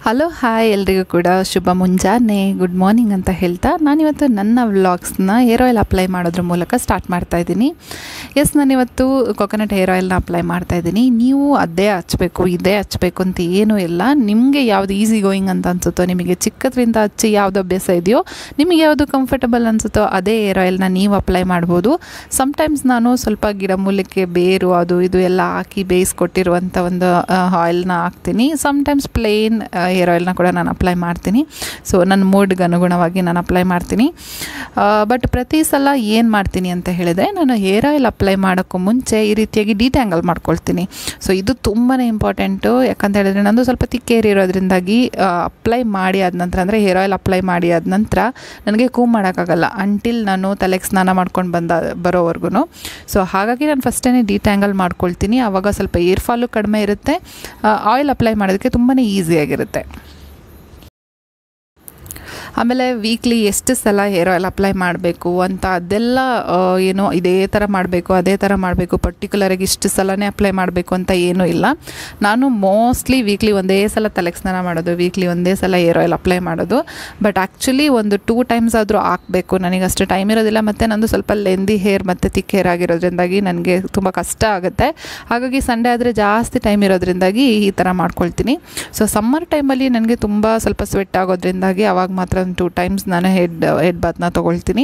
Hello hi ಎಲ್ರಿಗೂ ಕೂಡ ಶುಭ ಮುಂಜಾನೆ ಗುಡ್ ಮಾರ್ನಿಂಗ್ ಅಂತ ಹೇಳ್ತಾ ನಾನಿವತ್ತು ನನ್ನ ವ್ಲಾಗ್ಸ್ನ ಹೇರ್ ಆಯಿಲ್ ಅಪ್ಲೈ ಮಾಡೋದ್ರ ಮೂಲಕ ಸ್ಟಾರ್ಟ್ ಮಾಡ್ತಾಯಿದ್ದೀನಿ. ನಾನಿವತ್ತು ಕೊಕೊನಟ್ ಹೇರ್ ಆಯಿಲ್ನ ಅಪ್ಲೈ ಮಾಡ್ತಾಯಿದ್ದೀನಿ. ನೀವು ಅದೇ ಹಚ್ಚಬೇಕು ಇದೇ ಹಚ್ಚಬೇಕು ಅಂತ ಏನೂ ಇಲ್ಲ. ನಿಮಗೆ ಯಾವುದು ಈಸಿ ಗೋಯಿಂಗ್ ಅಂತ ಅನಿಸುತ್ತೋ, ನಿಮಗೆ ಚಿಕ್ಕದ್ರಿಂದ ಹಚ್ಚಿ ಯಾವುದು ಅಭ್ಯಾಸ ಇದೆಯೋ, ನಿಮಗೆ ಯಾವುದು ಕಂಫರ್ಟಬಲ್ ಅನಿಸುತ್ತೋ ಅದೇ ಹೇರ್ ಆಯಿಲ್ನ ನೀವು ಅಪ್ಲೈ ಮಾಡ್ಬೋದು. ಸಮ್ಟೈಮ್ಸ್ ನಾನು ಸ್ವಲ್ಪ ಗಿಡಮೂಲಿಕೆ ಬೇರು ಅದು ಇದು ಎಲ್ಲ ಹಾಕಿ ಬೇಯಿಸ್ಕೊಟ್ಟಿರುವಂಥ ಒಂದು ಆಯಿಲ್ನ ಹಾಕ್ತೀನಿ. ಸಮ್ಟೈಮ್ಸ್ ಪ್ಲೇನ್ ಹೇರ್ ಆಯಿಲ್ನ ಕೂಡ ನಾನು ಅಪ್ಲೈ ಮಾಡ್ತೀನಿ. ಸೊ ನನ್ನ ಮೂಡ್ಗೆ ಅನುಗುಣವಾಗಿ ನಾನು ಅಪ್ಲೈ ಮಾಡ್ತೀನಿ. ಬಟ್ ಪ್ರತಿ ಸಲ ಏನು ಮಾಡ್ತೀನಿ ಅಂತ ಹೇಳಿದರೆ, ನಾನು ಹೇರ್ ಆಯಿಲ್ ಅಪ್ಲೈ ಮಾಡೋಕ್ಕೂ ಮುಂಚೆ ಈ ರೀತಿಯಾಗಿ ಡಿಟ್ಯಾಂಗಲ್ ಮಾಡ್ಕೊಳ್ತೀನಿ. ಸೊ ಇದು ತುಂಬಾ ಇಂಪಾರ್ಟೆಂಟು. ಯಾಕಂತ ಹೇಳಿದ್ರೆ ನಂದು ಸ್ವಲ್ಪ ತಿಕ್ಕ ಹೇರ್ ಇರೋದ್ರಿಂದಾಗಿ ಅಪ್ಲೈ ಮಾಡಿ ಆದ ನಂತರ, ಅಂದರೆ ಹೇರ್ ಆಯಿಲ್ ಅಪ್ಲೈ ಮಾಡಿ ಆದ ನಂತರ ನನಗೆ ಕೂಮ್ ಮಾಡೋಕ್ಕಾಗಲ್ಲ ಅಂಟಿಲ್ ನಾನು ತಲೆಗೆ ಸ್ನಾನ ಮಾಡ್ಕೊಂಡು ಬರೋವರೆಗೂ. ಸೊ ಹಾಗಾಗಿ ನಾನು ಫಸ್ಟೇ ಡಿಟ್ಯಾಂಗಲ್ ಮಾಡ್ಕೊಳ್ತೀನಿ. ಆವಾಗ ಸ್ವಲ್ಪ ಏರ್ ಫಾಲು ಕಡಿಮೆ ಇರುತ್ತೆ, ಆಯಿಲ್ ಅಪ್ಲೈ ಮಾಡೋದಕ್ಕೆ ತುಂಬಾ ಈಸಿಯಾಗಿರುತ್ತೆ. ಆಮೇಲೆ ವೀಕ್ಲಿ ಎಷ್ಟು ಸಲ ಹೇರ್ ಆಯಿಲ್ ಅಪ್ಲೈ ಮಾಡಬೇಕು ಅಂತ ಅದೆಲ್ಲ ಏನೋ ಇದೇ ಥರ ಮಾಡಬೇಕು ಅದೇ ಥರ ಮಾಡಬೇಕು, ಪರ್ಟಿಕ್ಯುಲರಾಗಿ ಇಷ್ಟು ಸಲನೇ ಅಪ್ಲೈ ಮಾಡಬೇಕು ಅಂತ ಏನೂ ಇಲ್ಲ. ನಾನು ಮೋಸ್ಟ್ಲಿ ವೀಕ್ಲಿ ಒಂದೇ ಸಲ ತಲೆಗೆ ಸ್ನಾನ ಮಾಡೋದು, ವೀಕ್ಲಿ ಒಂದೇ ಸಲ ಹೇರ್ ಆಯಿಲ್ ಅಪ್ಲೈ ಮಾಡೋದು. ಬಟ್ ಆ್ಯಕ್ಚುಲಿ ಒಂದು 2 ಟೈಮ್ಸ್ ಆದರೂ ಹಾಕಬೇಕು. ನನಗೆ ಅಷ್ಟು ಟೈಮ್ ಇರೋದಿಲ್ಲ, ಮತ್ತು ನಂದು ಸ್ವಲ್ಪ ಲೆಂದಿ ಹೇರ್ ಮತ್ತು ತಿಕ್ ಹೇರ್ ಆಗಿರೋದ್ರಿಂದಾಗಿ ನನಗೆ ತುಂಬ ಕಷ್ಟ ಆಗುತ್ತೆ. ಹಾಗಾಗಿ ಸಂಡೇ ಆದರೆ ಜಾಸ್ತಿ ಟೈಮ್ ಇರೋದ್ರಿಂದಾಗಿ ಈ ಥರ ಮಾಡ್ಕೊಳ್ತೀನಿ. ಸೊ ಸಮ್ಮರ್ ಟೈಮಲ್ಲಿ ನನಗೆ ತುಂಬ ಸ್ವಲ್ಪ ಸ್ವೆಟ್ ಆಗೋದ್ರಿಂದಾಗಿ ಅವಾಗ ಮಾತ್ರ 2 ಟೈಮ್ಸ್ ನಾನು ಹೆಡ್ ಬಾತ್ನ ತೊಗೊಳ್ತೀನಿ.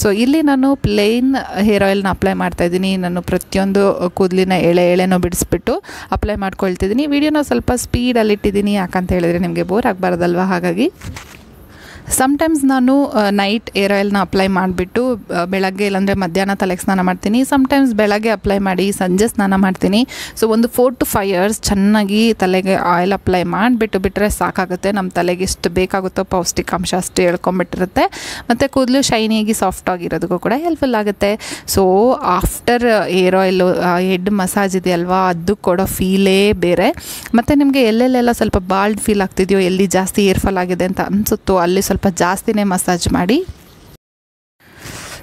ಸೊ ಇಲ್ಲಿ ನಾನು ಪ್ಲೇನ್ ಹೇರ್ ಆಯಿಲ್ನ ಅಪ್ಲೈ ಮಾಡ್ತಾಯಿದ್ದೀನಿ. ನಾನು ಪ್ರತಿಯೊಂದು ಕೂದಲಿನ ಎಳೆನೂ ಬಿಡಿಸ್ಬಿಟ್ಟು ಅಪ್ಲೈ ಮಾಡ್ಕೊಳ್ತಿದ್ದೀನಿ. ವಿಡಿಯೋನ ಸ್ವಲ್ಪ ಸ್ಪೀಡಲ್ಲಿ ಇಟ್ಟಿದ್ದೀನಿ, ಯಾಕಂತ ಹೇಳಿದರೆ ನಿಮಗೆ ಬೋರ್ ಆಗಬಾರ್ದಲ್ವ. ಹಾಗಾಗಿ ಸಮ್ಟೈಮ್ಸ್ ನಾನು ನೈಟ್ ಹೇರ್ ಆಯಿಲ್ನ ಅಪ್ಲೈ ಮಾಡಿಬಿಟ್ಟು ಬೆಳಗ್ಗೆ ಇಲ್ಲಾಂದರೆ ಮಧ್ಯಾಹ್ನ ತಲೆಗೆ ಸ್ನಾನ ಮಾಡ್ತೀನಿ. ಸಮ್ಟೈಮ್ಸ್ ಬೆಳಗ್ಗೆ ಅಪ್ಲೈ ಮಾಡಿ ಸಂಜೆ ಸ್ನಾನ ಮಾಡ್ತೀನಿ. ಸೊ ಒಂದು 4 to 5 hours ಚೆನ್ನಾಗಿ ತಲೆಗೆ ಆಯಿಲ್ ಅಪ್ಲೈ ಮಾಡಿಬಿಟ್ಟು ಬಿಟ್ಟರೆ ಸಾಕಾಗುತ್ತೆ. ನಮ್ಮ ತಲೆಗೆ ಎಷ್ಟು ಬೇಕಾಗುತ್ತೋ ಪೌಷ್ಟಿಕಾಂಶ ಅಷ್ಟು ಹೇಳ್ಕೊಂಬಿಟ್ಟಿರುತ್ತೆ, ಮತ್ತು ಕೂದಲು ಶೈನಿಯಾಗಿ ಸಾಫ್ಟಾಗಿರೋದಕ್ಕೂ ಕೂಡ ಹೆಲ್ಪ್ಫುಲ್ ಆಗುತ್ತೆ. So after hair oil head massage ಇದೆಯಲ್ವಾ, ಅದು ಕೊಡೋ ಫೀಲೇ ಬೇರೆ. ಮತ್ತು ನಿಮಗೆ ಎಲ್ಲೆಲ್ಲೆಲ್ಲ ಸ್ವಲ್ಪ ಬಾಲ್ಡ್ ಫೀಲ್ ಆಗ್ತಿದೆಯೋ, ಎಲ್ಲಿ ಜಾಸ್ತಿ ಹೇರ್ ಫಾಲ್ ಆಗಿದೆ ಅಂತ ಅನಿಸುತ್ತೋ ಅಲ್ಲಿ ಸ್ವಲ್ಪ ಜಾಸ್ತಿನೇ ಮಸಾಜ್ ಮಾಡಿ.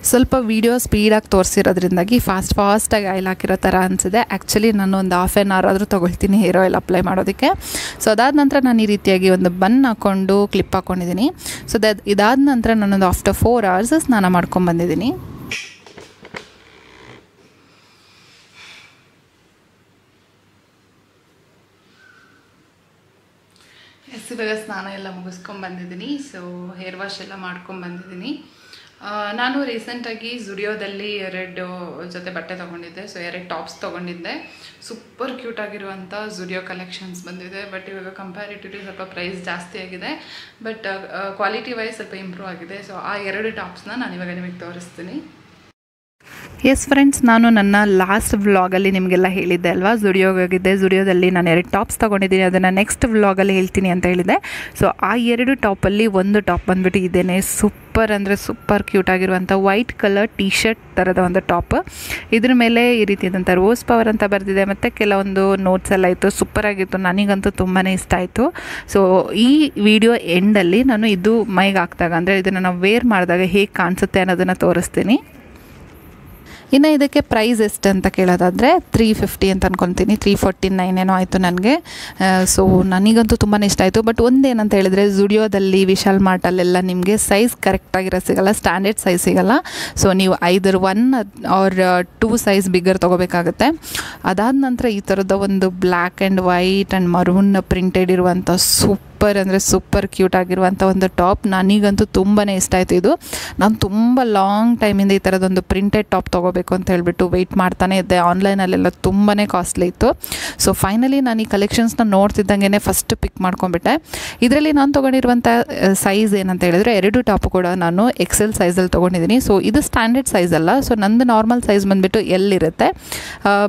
ಸ್ವಲ್ಪ ವೀಡಿಯೋ ಸ್ಪೀಡಾಗಿ ತೋರಿಸಿರೋದ್ರಿಂದಾಗಿ ಫಾಸ್ಟಾಗಿ ಆಯಿಲ್ ಹಾಕಿರೋ ಥರ ಅನಿಸಿದೆ. ಆ್ಯಕ್ಚುಲಿ ನಾನು ಒಂದು 1/2 hour ಆದರೂ ತೊಗೊಳ್ತೀನಿ ಹೇರ್ ಆಯಿಲ್ ಅಪ್ಲೈ ಮಾಡೋದಕ್ಕೆ. ಸೊ ಅದಾದ ನಂತರ ನಾನು ಈ ರೀತಿಯಾಗಿ ಒಂದು ಬನ್ ಹಾಕ್ಕೊಂಡು ಕ್ಲಿಪ್ ಹಾಕ್ಕೊಂಡಿದ್ದೀನಿ. ಸೊ ಇದಾದ ನಂತರ ನಾನೊಂದು ಆಫ್ಟರ್ 4 hours ಸ್ನಾನ ಮಾಡ್ಕೊಂಡ್ಬಂದಿದ್ದೀನಿ. ಇವಾಗ ಸ್ನಾನ ಎಲ್ಲ ಮುಗಿಸ್ಕೊಂಡ್ಬಂದಿದ್ದೀನಿ. ಸೊ ಹೇರ್ ವಾಶ್ ಎಲ್ಲ ಮಾಡ್ಕೊಂಡ್ಬಂದಿದ್ದೀನಿ. ನಾನು ರೀಸೆಂಟಾಗಿ ಜುಡಿಯೋದಲ್ಲಿ 2 ಜೊತೆ ಬಟ್ಟೆ ತೊಗೊಂಡಿದ್ದೆ. ಸೊ 2 ಟಾಪ್ಸ್ ತೊಗೊಂಡಿದ್ದೆ. ಸೂಪರ್ ಕ್ಯೂಟ್ ಆಗಿರುವಂಥ ಜುಡಿಯೋ ಕಲೆಕ್ಷನ್ಸ್ ಬಂದಿದೆ. ಬಟ್ ಇವಾಗ ಕಂಪ್ಯಾರಿಟಿವ್ಲಿ ಸ್ವಲ್ಪ ಪ್ರೈಸ್ ಜಾಸ್ತಿ ಆಗಿದೆ, ಬಟ್ ಕ್ವಾಲಿಟಿ ವೈಸ್ ಸ್ವಲ್ಪ ಇಂಪ್ರೂವ್ ಆಗಿದೆ. ಸೊ ಆ 2 ಟಾಪ್ಸ್ನ ನಾನು ಇವಾಗ ನಿಮಗೆ ತೋರಿಸ್ತೀನಿ. ಫ್ರೆಂಡ್ಸ್, ನಾನು ನನ್ನ ಲಾಸ್ಟ್ ವ್ಲಾಗಲ್ಲಿ ನಿಮಗೆಲ್ಲ ಹೇಳಿದ್ದೆ ಅಲ್ವಾ, ಜುಡಿಯೋಗೆ ಹೋಗಿದ್ದೆ. ಜುಡಿಯೋದಲ್ಲಿ ನಾನು 2 ಟಾಪ್ಸ್ ತೊಗೊಂಡಿದ್ದೀನಿ, ಅದನ್ನು ನೆಕ್ಸ್ಟ್ ವ್ಲಾಗಲ್ಲಿ ಹೇಳ್ತೀನಿ ಅಂತ ಹೇಳಿದೆ. ಸೊ ಆ 2 ಟಾಪಲ್ಲಿ ಒಂದು ಟಾಪ್ ಬಂದುಬಿಟ್ಟು ಇದೇನೆ, ಸೂಪರ್ ಅಂದರೆ ಸೂಪರ್ ಕ್ಯೂಟ್ ಆಗಿರುವಂಥ ವೈಟ್ ಕಲರ್ ಟೀ ಶರ್ಟ್ ಥರದ ಒಂದು ಟಾಪ್. ಇದ್ರ ಮೇಲೆ ಈ ರೀತಿಯಾದಂಥ ರೋಸ್ ಪವರ್ ಅಂತ ಬರೆದಿದೆ, ಮತ್ತು ಕೆಲವೊಂದು ನೋಟ್ಸ್ ಎಲ್ಲ ಇತ್ತು. ಸೂಪರಾಗಿತ್ತು, ನನಗಂತೂ ತುಂಬಾ ಇಷ್ಟ ಆಯಿತು. ಸೊ ಈ ವಿಡಿಯೋ ಎಂಡಲ್ಲಿ ನಾನು ಇದು ಮೈಗೆ ಹಾಕಿದಾಗ, ಅಂದರೆ ಇದನ್ನು ನಾವು ವೇರ್ ಮಾಡಿದಾಗ ಹೇಗೆ ಕಾಣಿಸುತ್ತೆ ಅನ್ನೋದನ್ನು ತೋರಿಸ್ತೀನಿ. ಇನ್ನು ಇದಕ್ಕೆ ಪ್ರೈಸ್ ಎಷ್ಟು ಅಂತ ಕೇಳೋದಾದರೆ 350 ಅಂತ ಅಂದ್ಕೊತೀನಿ. 349 ಏನೋ ಆಯಿತು ನನಗೆ. ಸೊ ನನಗಂತೂ ತುಂಬಾ ಇಷ್ಟ ಆಯಿತು. ಬಟ್ ಒಂದೇನಂತ ಹೇಳಿದರೆ, ಜುಡಿಯೋದಲ್ಲಿ ವಿಶಾಲ್ ಮಾರ್ಟಲ್ಲೆಲ್ಲ ನಿಮಗೆ ಸೈಜ್ ಕರೆಕ್ಟಾಗಿರೋ ಸಿಗೋಲ್ಲ, ಸ್ಟ್ಯಾಂಡರ್ಡ್ ಸೈಜ್ ಸಿಗೋಲ್ಲ. ಸೊ ನೀವು ಐದರ್ 1 or 2 ಸೈಜ್ ಬಿಗ್ಗರ್ ತೊಗೋಬೇಕಾಗುತ್ತೆ. ಅದಾದ ನಂತರ ಈ ಥರದ ಒಂದು black and white and maroon printed ಇರುವಂಥ ಅಂದರೆ ಸೂಪರ್ ಕ್ಯೂಟ್ ಆಗಿರುವಂಥ ಒಂದು ಟಾಪ್. ನನಗಂತೂ ತುಂಬಾ ಇಷ್ಟ ಆಯಿತು ಇದು. ನಾನು ತುಂಬ ಲಾಂಗ್ ಟೈಮಿಂದ ಈ ಥರದೊಂದು ಪ್ರಿಂಟೆಡ್ ಟಾಪ್ ತೊಗೋಬೇಕು ಅಂತ ಹೇಳಿಬಿಟ್ಟು ವೆಯ್ಟ್ ಮಾಡ್ತಾನೆ ಇದ್ದೆ. ಆನ್ಲೈನಲ್ಲೆಲ್ಲ ತುಂಬಾ ಕಾಸ್ಟ್ಲಿ ಇತ್ತು. ಸೊ ಫೈನಲಿ ನಾನು ಈ ಕಲೆಕ್ಷನ್ಸ್ನ ನೋಡ್ತಿದ್ದಂಗೆ ಫಸ್ಟ್ ಪಿಕ್ ಮಾಡ್ಕೊಂಬಿಟ್ಟೆ. ಇದರಲ್ಲಿ ನಾನು ತೊಗೊಂಡಿರುವಂಥ ಸೈಜ್ ಏನಂತ ಹೇಳಿದ್ರೆ, 2 ಟಾಪು ಕೂಡ ನಾನು XL ಸೈಜಲ್ಲಿ ತೊಗೊಂಡಿದ್ದೀನಿ. ಸೊ ಇದು ಸ್ಟ್ಯಾಂಡರ್ಡ್ ಸೈಜ್ ಅಲ್ಲ. ಸೊ ನಂದು ನಾರ್ಮಲ್ ಸೈಜ್ ಬಂದುಬಿಟ್ಟು L ಇರುತ್ತೆ.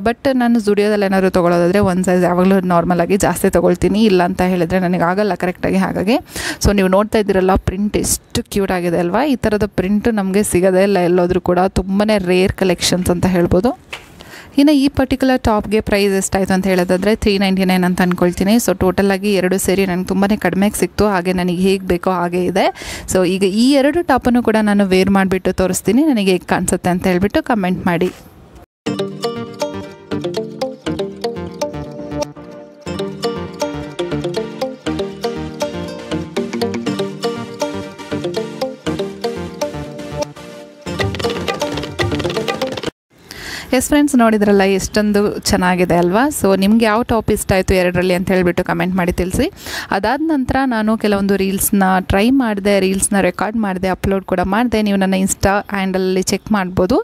ಬಟ್ ನಾನು ಜುಡಿಯೋದಲ್ಲಿ ಏನಾದರೂ ತೊಗೊಳೋದಾದರೆ ಒಂದು ಸೈಜ್ ಯಾವಾಗಲೂ ನಾರ್ಮಲಾಗಿ ಜಾಸ್ತಿ ತೊಗೊಳ್ತೀನಿ, ಇಲ್ಲ ಅಂತ ಹೇಳಿದ್ರೆ ನನಗೆ ಆಗಲ್ಲ ಕರೆಕ್ಟಾಗಿ. ಹಾಗಾಗಿ ಸೊ ನೀವು ನೋಡ್ತಾ ಇದ್ದೀರಲ್ಲ, ಪ್ರಿಂಟ್ ಎಷ್ಟು ಕ್ಯೂಟ್ ಆಗಿದೆ ಅಲ್ವಾ. ಈ ಥರದ ಪ್ರಿಂಟ್ ನಮಗೆ ಸಿಗೋದೇ ಇಲ್ಲ ಎಲ್ಲೋದ್ರೂ ಕೂಡ. ತುಂಬಾ ರೇರ್ ಕಲೆಕ್ಷನ್ಸ್ ಅಂತ ಹೇಳ್ಬೋದು. ಇನ್ನು ಈ ಪರ್ಟಿಕ್ಯುಲರ್ ಟಾಪ್ಗೆ ಪ್ರೈಸ್ ಎಷ್ಟಾಯಿತು ಅಂತ ಹೇಳೋದಾದರೆ 399 ಅಂತ ಅಂದ್ಕೊಳ್ತೀನಿ. ಸೊ ಟೋಟಲಾಗಿ 2 ಸೇರಿ ನನಗೆ ತುಂಬಾ ಕಡಿಮೆಗೆ ಸಿಕ್ತು. ಹಾಗೆ ನನಗೆ ಹೇಗೆ ಬೇಕೋ ಹಾಗೆ ಇದೆ. ಸೊ ಈಗ ಈ 2 ಟಾಪನ್ನು ಕೂಡ ನಾನು ವೇರ್ ಮಾಡಿಬಿಟ್ಟು ತೋರಿಸ್ತೀನಿ, ನನಗೆ ಹೇಗೆ ಕಾಣಿಸುತ್ತೆ ಅಂತ ಹೇಳ್ಬಿಟ್ಟು ಕಮೆಂಟ್ ಮಾಡಿ. ಎಸ್ ಫ್ರೆಂಡ್ಸ್, ನೋಡಿದ್ರಲ್ಲ ಎಷ್ಟೊಂದು ಚೆನ್ನಾಗಿದೆ ಅಲ್ವಾ. ಸೊ ನಿಮ್ಗೆ ಯಾವ ಟಾಪ್ ಇಷ್ಟ ಆಯಿತು ಎರಡರಲ್ಲಿ ಅಂತ ಹೇಳಿಬಿಟ್ಟು ಕಮೆಂಟ್ ಮಾಡಿ ತಿಳಿಸಿ. ಅದಾದ ನಂತರ ನಾನು ಕೆಲವೊಂದು ರೀಲ್ಸ್ನ ಟ್ರೈ ಮಾಡಿದೆ, ರೀಲ್ಸ್ನ ರೆಕಾರ್ಡ್ ಮಾಡಿದೆ, ಅಪ್ಲೋಡ್ ಕೂಡ ಮಾಡಿದೆ. ನೀವು ನನ್ನ ಇನ್ಸ್ಟಾ ಹ್ಯಾಂಡಲಲ್ಲಿ ಚೆಕ್ ಮಾಡ್ಬೋದು.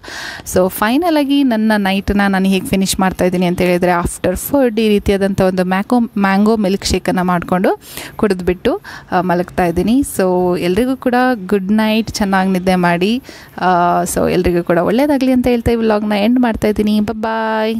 ಸೊ ಫೈನಲಾಗಿ ನನ್ನ ನೈಟನ್ನ ನಾನು ಹೇಗೆ ಫಿನಿಷ್ ಮಾಡ್ತಾಯಿದ್ದೀನಿ ಅಂತ ಹೇಳಿದರೆ, ಆಫ್ಟರ್ ಫುಡ್ ಈ ರೀತಿಯಾದಂಥ ಒಂದು ಮ್ಯಾಂಗೋ ಮಿಲ್ಕ್ ಶೇಕನ್ನು ಮಾಡಿಕೊಂಡು ಕುಡಿದ್ಬಿಟ್ಟು ಮಲಗ್ತಾ ಇದ್ದೀನಿ. ಸೊ ಎಲ್ರಿಗೂ ಕೂಡ ಗುಡ್ ನೈಟ್, ಚೆನ್ನಾಗಿ ನಿದ್ದೆ ಮಾಡಿ. ಸೊ ಎಲ್ರಿಗೂ ಕೂಡ ಒಳ್ಳೆಯದಾಗಲಿ ಅಂತ ಹೇಳ್ತಾ ಈ ವ್ಲಾಗ್ನ ಎಂಡ್ ಮಾಡ್ತಾ ಇದ್ದೀನಿ. ಬಾಯ್.